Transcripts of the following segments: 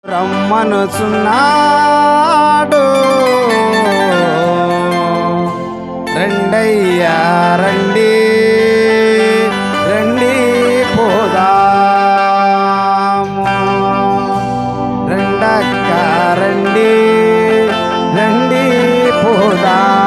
రమ్మనుచున్నాడు రెండయ్యా రండి రండి పోదాము రెండక్క రండి రండి పోదాము.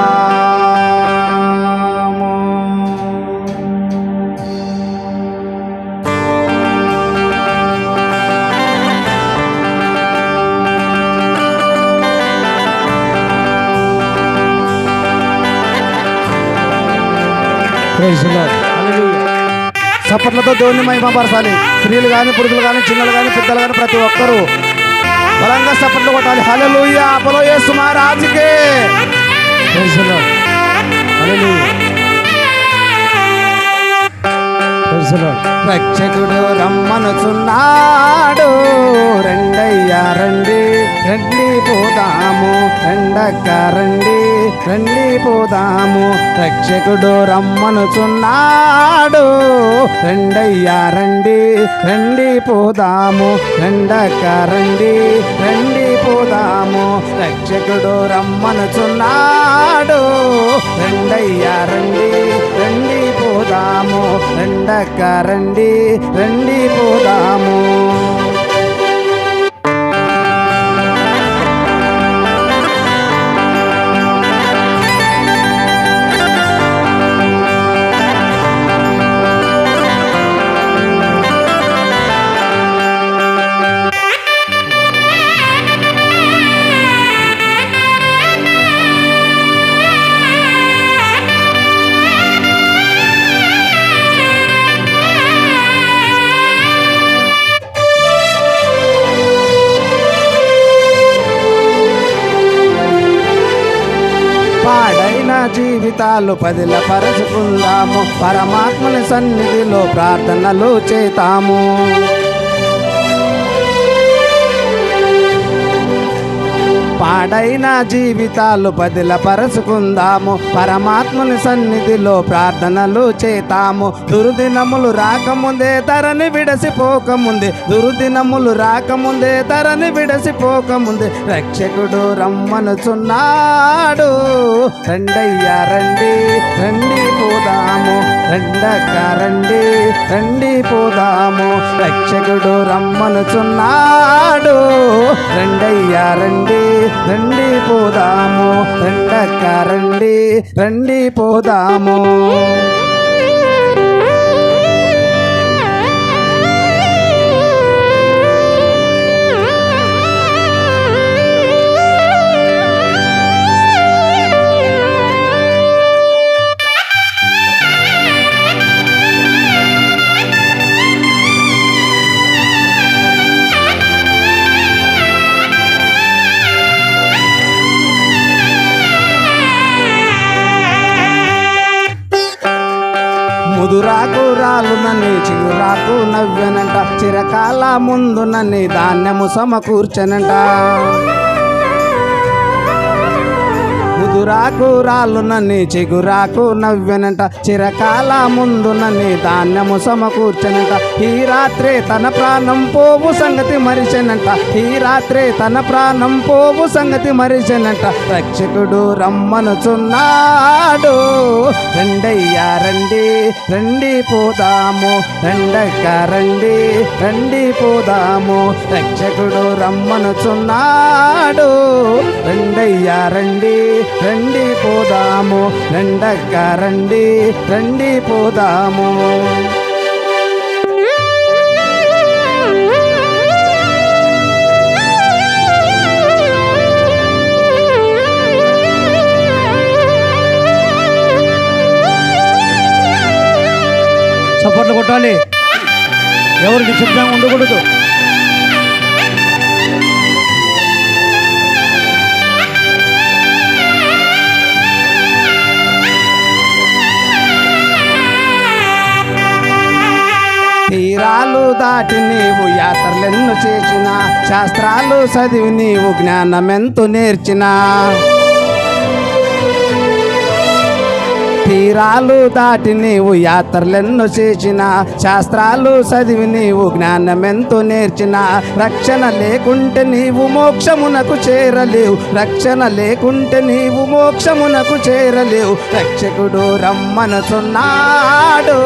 చప్పట్లతో దేవుని మహిమపరచాలి. స్త్రీలు కానీ పురుషులు కానీ చిన్నలు కానీ పెద్దలు కానీ ప్రతి ఒక్కరూ బలంగా చప్పట్లు కొట్టాలి. హల్లెలూయా, బలో యేసు మహారాజుకే. రక్షకుడు రమ్మనుచున్నాడు రెండయ్యా రండి రండి పోదాము రెండక్క రండి రండి పోదాము. రక్షకుడు రమ్మనుచున్నాడు రెండయ్యా రండి రండి పోదాము రెండక్క రండి రండి పోదాము. రక్షకుడు రమ్మనుచున్నాడు రెండయ్యా రండి రండి పోదాము రెండక్క రండి రండి పోదాము. పాడైన జీవితాలు పదిలపరచుకుందాము, పరమాత్మని సన్నిధిలో ప్రార్థనలు చేతాము. పాడైన జీవితాలు పదిలపరచుకుందాము, పరమాత్మని సన్నిధిలో ప్రార్థనలు చేతాము. దుర్దినములు రాకముందే తరని విడసిపోకముందే, దుర్దినములు రాకముందే తరని విడసిపోకముందే రక్షకుడు రమ్మనుచున్నాడు రెండయ్యా రండి రండి పోదాము రెండక్క రండి రండి పోదాము. రక్షకుడు రమ్మనుచున్నాడు రెండయ్యా రండి రండి పోదాము రెండక్క రండి రండి పోదాము. ముదురాకు రాలునని చిగురాకు నవ్వెనంట, చిరకాల ముందునని ధాన్యము సమకూర్చనంట. ముదురాకు రాలునని చిగురాకు నవ్వెనంట, చిరకాల ముందునని ధాన్యము సమకూర్చనంట. ఈ రాత్రే తన ప్రాణం పోవు సంగతి మరిచెనంట, ఈ రాత్రే తన ప్రాణం పోవు సంగతి మరిచెనంట. రక్షకుడు రమ్మనుచున్నాడు రెండయ్యా రండి రండి పోదాము రెండక్క రండి రండి పోదాము. రక్షకుడు రమ్మనుచున్నాడు రెండయ్యా రండి రండి పోదాము రెండక్క రండి రండి పోదాము. చప్పట్లు కొట్టాలి, ఎవరు నిశ్శబ్దంగా ఉండకూడదు. తీరాలు దాటి నీవు యాత్రలెన్ను చేసిన, శాస్త్రాలు చదివి నీవు జ్ఞానమెంతో నేర్చినా. తీరాలు దాటి నీవు యాత్రలెన్నో చేసిన, శాస్త్రాలు చదివి నీవు జ్ఞానమెంతో నేర్చిన, రక్షణ లేకుంటే నీవు మోక్షమునకు చేరలేవు, రక్షణ లేకుంటే నీవు మోక్షమునకు చేరలేవు. రక్షకుడు రమ్మనుచున్నాడు,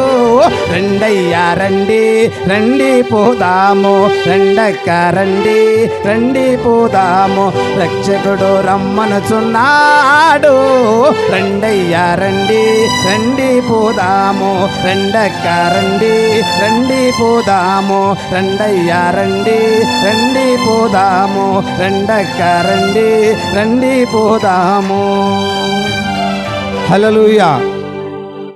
రెండయ్యా రండి రండి పోదాము, రెండక్క రండి రండి పోదాము. రక్షకుడు రమ్మనుచున్నాడు, రెండయ్యా రండి రండి పోదాము, రెండక్క రండి రండి పోదాము, రెండయ్యా రండి రండి పోదాము, రెండక్క రండి రండి పోదాము. హల్లెలూయా.